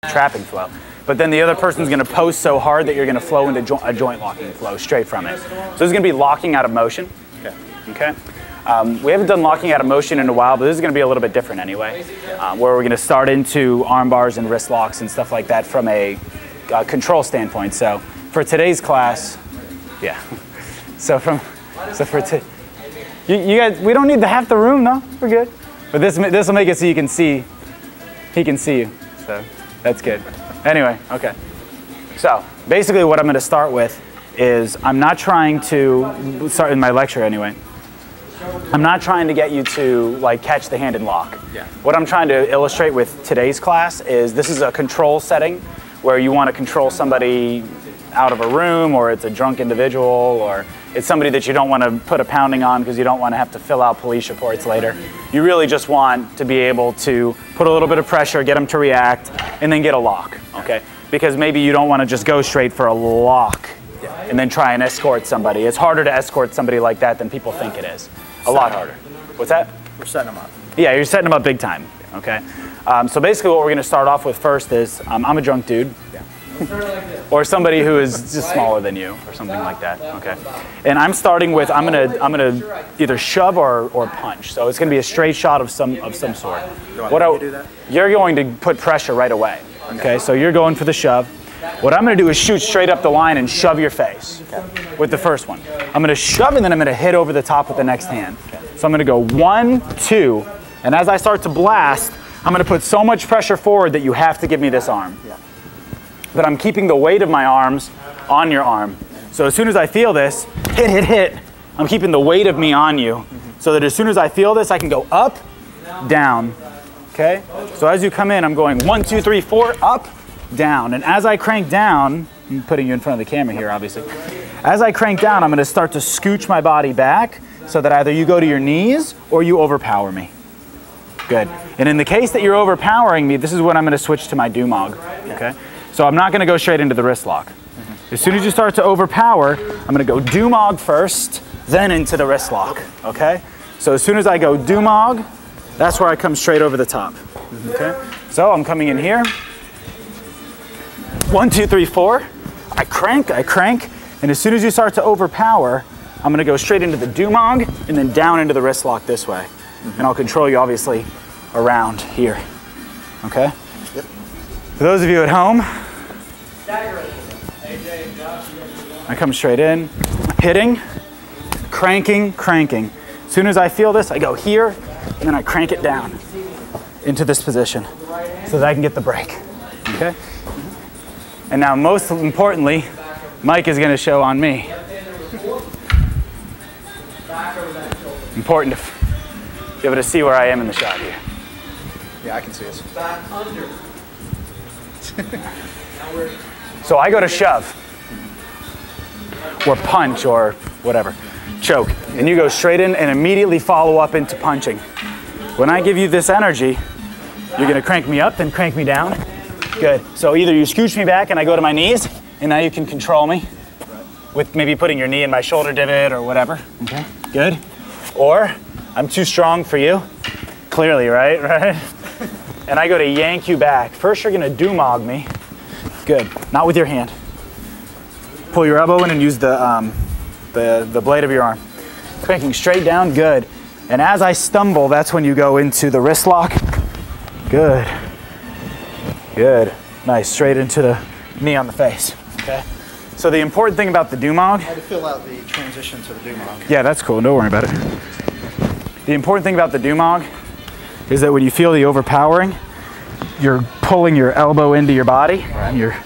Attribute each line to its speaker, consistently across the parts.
Speaker 1: trapping flow. But then the other person's going to post so hard that you're going to flow into a joint locking flow straight from it. So this is going to be locking out of motion. Okay. We haven't done locking out of motion in a while, but this is going to be a little bit different anyway, where we're going to start into arm bars and wrist locks and stuff like that from a control standpoint. So for today's class, yeah. So for you guys, we don't need half the room, no? We're good. But this will make it so you can see. He can see you. So that's good. Anyway, okay. So basically, what I'm going to start with is I'm not trying to start in my lecture anyway. I'm not trying to get you to like catch the hand and lock. Yeah. What I'm trying to illustrate with today's class is this is a control setting where you want to control somebody out of a room, or it's a drunk individual, or it's somebody that you don't want to put a pounding on because you don't want to have to fill out police reports later. You really just want to be able to put a little bit of pressure, get them to react, and then get a lock, okay? Because maybe you don't want to just go straight for a lock and then try and escort somebody. It's harder to escort somebody like that than people think it is. A lot harder. What's that?
Speaker 2: We're setting them up.
Speaker 1: Yeah, you're setting them up big time, okay? So basically what we're going to start off with first is, I'm a drunk dude. Yeah. Or somebody who is just smaller than you, or something like that, okay? And I'm starting with, I'm gonna either shove or punch. So it's gonna be a straight shot of some sort. You're going to put pressure right away, okay? So you're going for the shove. What I'm gonna do is shoot straight up the line and shove your face with the first one. I'm gonna shove and then I'm gonna hit over the top with the next hand. So I'm gonna go 1, 2, and as I start to blast, I'm gonna put so much pressure forward that you have to give me this arm. But I'm keeping the weight of my arms on your arm. So as soon as I feel this, hit, I'm keeping the weight of me on you so that as soon as I feel this, I can go up, down, okay? So as you come in, I'm going 1, 2, 3, 4, up, down. And as I crank down, I'm putting you in front of the camera here, obviously. As I crank down, I'm gonna start to scooch my body back so that either you go to your knees or you overpower me. Good. And in the case that you're overpowering me, this is when I'm gonna switch to my Dumog, okay? So I'm not going to go straight into the wrist lock. As soon as you start to overpower, I'm going to go Dumog first, then into the wrist lock, okay? So as soon as I go Dumog, that's where I come straight over the top, okay? So I'm coming in here. 1, 2, 3, 4. I crank, and as soon as you start to overpower, I'm going to go straight into the Dumog and then down into the wrist lock this way. And I'll control you, obviously, around here, okay? Yep. For those of you at home, I come straight in, hitting, cranking. As soon as I feel this, I go here, and then I crank it down into this position so that I can get the break, okay? And now, most importantly, Mike is going to show on me. Important to be able to see where I am in the shot here.
Speaker 2: Yeah, I can see us.
Speaker 3: Back under.
Speaker 1: So I go to shove, or punch, or whatever, choke, and you go straight in and immediately follow up into punching. When I give you this energy, you're gonna crank me up, then crank me down. Good. So either you scooch me back and I go to my knees, and now you can control me with maybe putting your knee in my shoulder divot or whatever. Okay. Good. Or I'm too strong for you. Clearly, right? And I go to yank you back. First, you're gonna Dumog me. Good. Not with your hand. Pull your elbow in and use the blade of your arm. Cranking straight down. Good. And as I stumble, that's when you go into the wrist lock. Good. Good. Nice. Straight into the knee on the face. Okay. So the important thing about the Dumog.
Speaker 2: I had to fill out the transition to the Dumog.
Speaker 1: Yeah, that's cool. Don't worry about it. The important thing about the Dumog is that when you feel the overpowering, you're pulling your elbow into your body, and you're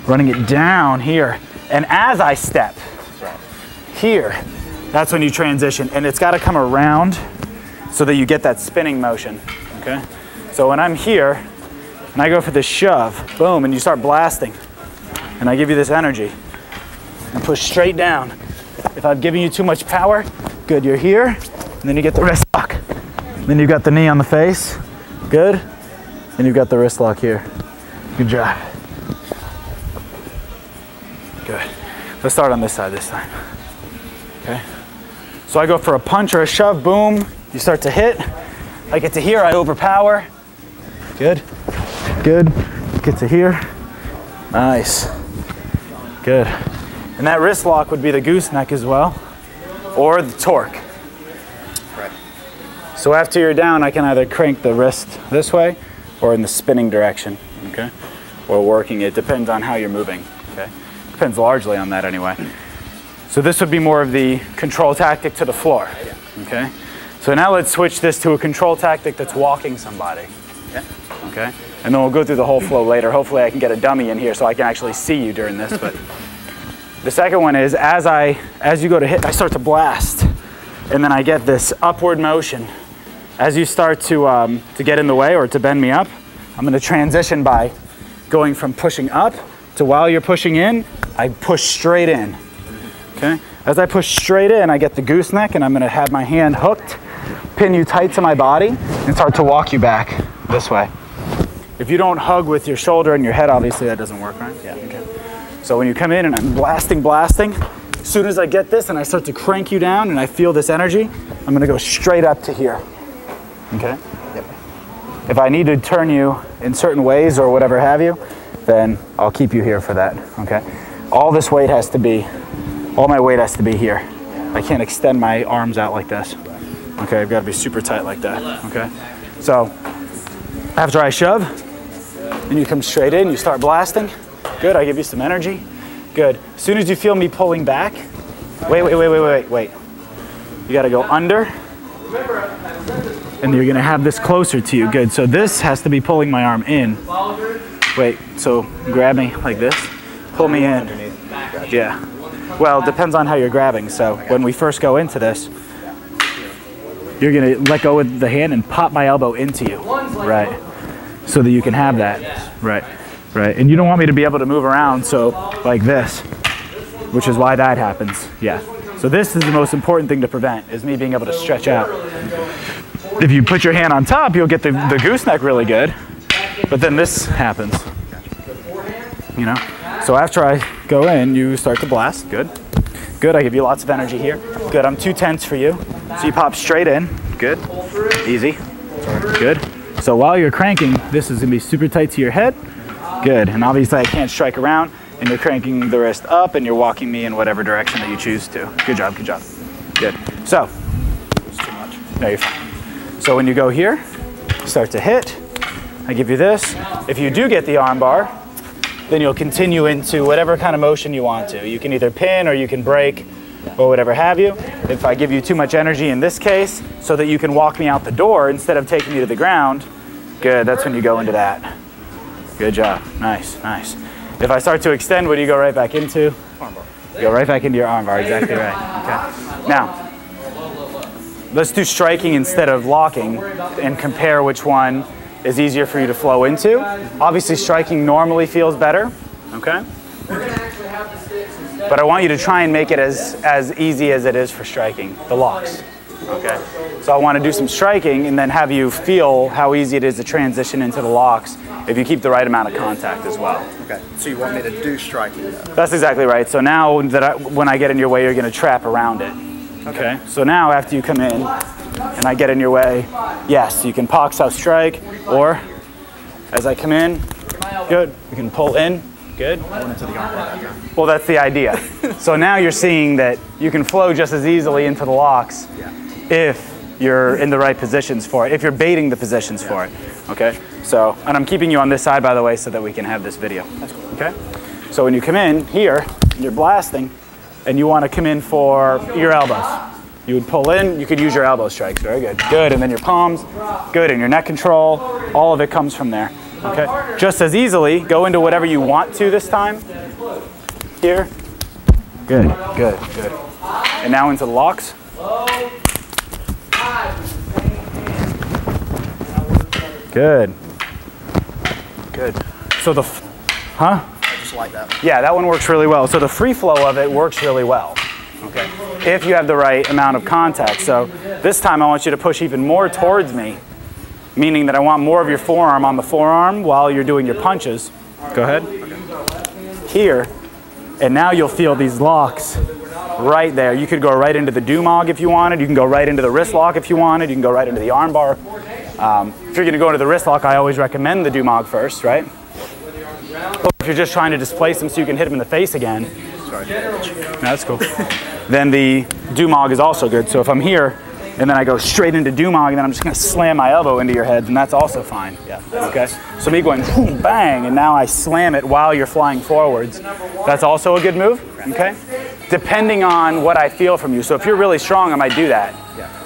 Speaker 1: running it down here. And as I step here, that's when you transition. And it's got to come around so that you get that spinning motion, okay? So when I'm here, and I go for the shove, boom, and you start blasting, and I give you this energy, and push straight down. If I'm giving you too much power, good, you're here, and then you get the wrist lock. Then you've got the knee on the face, good. And you've got the wrist lock here. Good job. Good. Let's start on this side this time. Okay. So I go for a punch or a shove, boom. You start to hit. I get to here, I overpower. Good. Good. get to here. Nice. Good. And that wrist lock would be the gooseneck as well, or the torque.
Speaker 2: Right.
Speaker 1: So after you're down, I can either crank the wrist this way or in the spinning direction, okay? Or working it, depends on how you're moving, okay? Depends largely on that anyway. So this would be more of the control tactic to the floor, okay? So now let's switch this to a control tactic that's walking somebody, okay? And then we'll go through the whole flow later. Hopefully I can get a dummy in here so I can actually see you during this, but the second one is as you go to hit, I start to blast, and then I get this upward motion. As you start to get in the way or to bend me up, I'm going to transition by going from pushing up to while you're pushing in, I push straight in. Okay? As I push straight in, I get the gooseneck, and I'm going to have my hand hooked, pin you tight to my body, and start to walk you back this way. If you don't hug with your shoulder and your head, obviously that doesn't work, right? Yeah. Okay. So when you come in and I'm blasting, as soon as I get this and I start to crank you down and I feel this energy, I'm gonna go straight up to here, okay? Yep. If I need to turn you in certain ways or whatever have you, then I'll keep you here for that, okay? All my weight has to be here. I can't extend my arms out like this, okay? I've gotta be super tight like that, okay? So after I shove, and you come straight in, you start blasting. Good, I give you some energy. Good. As soon as you feel me pulling back, wait. You gotta go under, and you're gonna have this closer to you. Good, so this has to be pulling my arm in. Wait, so grab me like this, pull me in. Yeah. Well, it depends on how you're grabbing. So when we first go into this, you're gonna let go with the hand and pop my elbow into you. Right. So that you can have that. Right. Right, and you don't want me to be able to move around, so like this, which is why that happens, yeah. So this is the most important thing to prevent, is me being able to stretch out. If you put your hand on top, you'll get the gooseneck really good, but then this happens, you know? So after I go in, you start to blast, good. Good, I give you lots of energy here. Good, I'm too tense for you. So you pop straight in, good, easy, good. So while you're cranking, this is gonna be super tight to your head. Good, and obviously I can't strike around, and you're cranking the wrist up and you're walking me in whatever direction that you choose to. Good job, good job. Good. So, it's too much. No, you're fine. So when you go here, start to hit, I give you this. If you do get the arm bar, then you'll continue into whatever kind of motion you want to. You can either pin or you can break or whatever have you. If I give you too much energy in this case, so that you can walk me out the door instead of taking me to the ground, good, that's when you go into that. Good job. Nice, nice. If I start to extend, what do you go right back into? Armbar. You go right back into your armbar, exactly right. Okay. Now, let's do striking instead of locking and compare which one is easier for you to flow into. Obviously, striking normally feels better, okay? But I want you to try and make it as easy as it is for striking, the locks, okay? So I want to do some striking and then have you feel how easy it is to transition into the locks if you keep the right amount of contact as well.
Speaker 2: Okay, so you want me to do striking?
Speaker 1: That's exactly right. So now that when I get in your way, you're going to trap around it. Okay. So now after you come in and I get in your way, yes, you can paksaw strike, or as I come in, good, you can pull in, good.
Speaker 2: I went into the armbar.
Speaker 1: Well, that's the idea. So now you're seeing that you can flow just as easily into the locks if you're in the right positions for it, if you're baiting the positions for it, okay? So, and I'm keeping you on this side, by the way, so that we can have this video. That's cool. Okay? So when you come in here, you're blasting, and you want to come in for your elbows. You would pull in, you could use your elbow strikes, very good. Good, and then your palms, good, and your neck control, all of it comes from there, okay? Just as easily, go into whatever you want to this time. Here, good, good, good. And now into the locks. Good. Good. So the, I
Speaker 2: just like that.
Speaker 1: Yeah, that one works really well. So the free flow of it works really well, okay? If you have the right amount of contact. So this time I want you to push even more towards me, meaning that I want more of your forearm on the forearm while you're doing your punches. Go ahead. Here, and now you'll feel these locks right there. You could go right into the Dumog if you wanted. You can go right into the wrist lock if you wanted. You can go right into the arm bar. If you're going to go into the wrist lock, I always recommend the Dumog first, right? If you're just trying to displace them so you can hit them in the face again,
Speaker 2: Sorry.
Speaker 1: that's cool. Then the Dumog is also good. So if I'm here and then I go straight into Dumog and then I'm just gonna slam my elbow into your head, then that's also fine. Yeah. Okay. So me going boom, bang, and now I slam it while you're flying forwards. That's also a good move. Okay. Depending on what I feel from you. So if you're really strong, I might do that.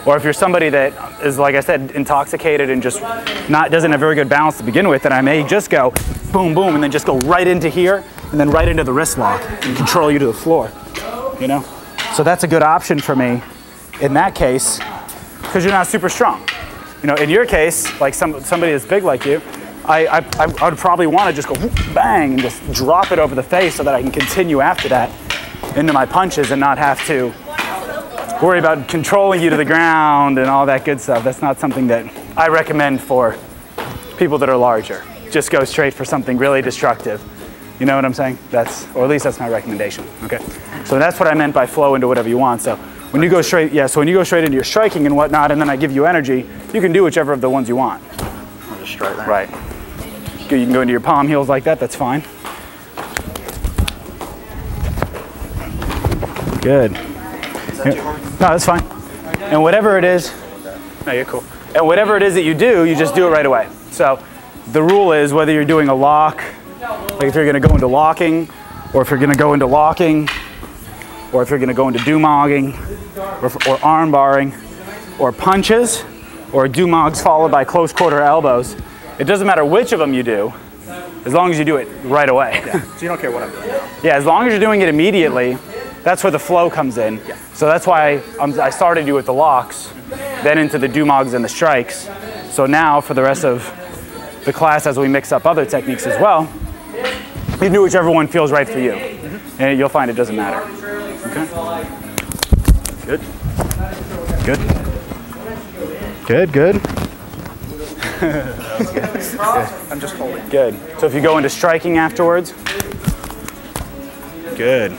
Speaker 1: Or if you're somebody that is, like I said, intoxicated and just doesn't have very good balance to begin with, then I may just go boom, boom, and then just go right into here and then right into the wrist lock and control you to the floor, you know? So that's a good option for me in that case because you're not super strong. You know, in your case, like somebody that's big like you, I would probably want to just go whoop, bang and just drop it over the face so that I can continue after that into my punches and not have to worry about controlling you to the ground and all that good stuff. That's not something that I recommend for people that are larger. Just go straight for something really destructive. You know what I'm saying? Or at least that's my recommendation, okay? So that's what I meant by flow into whatever you want. So when you go straight, so when you go straight into your striking and whatnot, and then I give you energy, you can do whichever of the ones you want.
Speaker 2: I'll just straight there.
Speaker 1: Right. You can go into your palm heels like that, that's fine. Good. No, that's fine. And whatever it is, no, you're cool. And whatever it is that you do, you just do it right away. So the rule is whether you're doing a lock, like if you're gonna go into locking, or if you're gonna go into locking, or if you're gonna go into dumogging, or arm barring, or punches, or dumogs followed by close quarter elbows. It doesn't matter which of them you do, as long as you do it right away.
Speaker 2: Yeah. So you don't care what I'm doing.
Speaker 1: Yeah, as long as you're doing it immediately, that's where the flow comes in.
Speaker 2: Yeah.
Speaker 1: So that's why I started you with the locks, then into the dumogs and the strikes. So now for the rest of the class, as we mix up other techniques as well, you do whichever one feels right for you. And you'll find it doesn't matter. Okay? Good. Good. Good, good.
Speaker 2: Good. I'm just holding.
Speaker 1: Good. So if you go into striking afterwards, good.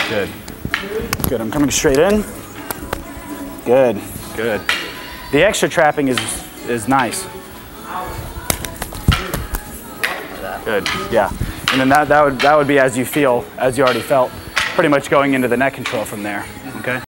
Speaker 1: Good. Good. I'm coming straight in. Good. Good. The extra trapping is nice. Good. Yeah. And then that would be as you feel, as you already felt, pretty much going into the neck control from there. Okay.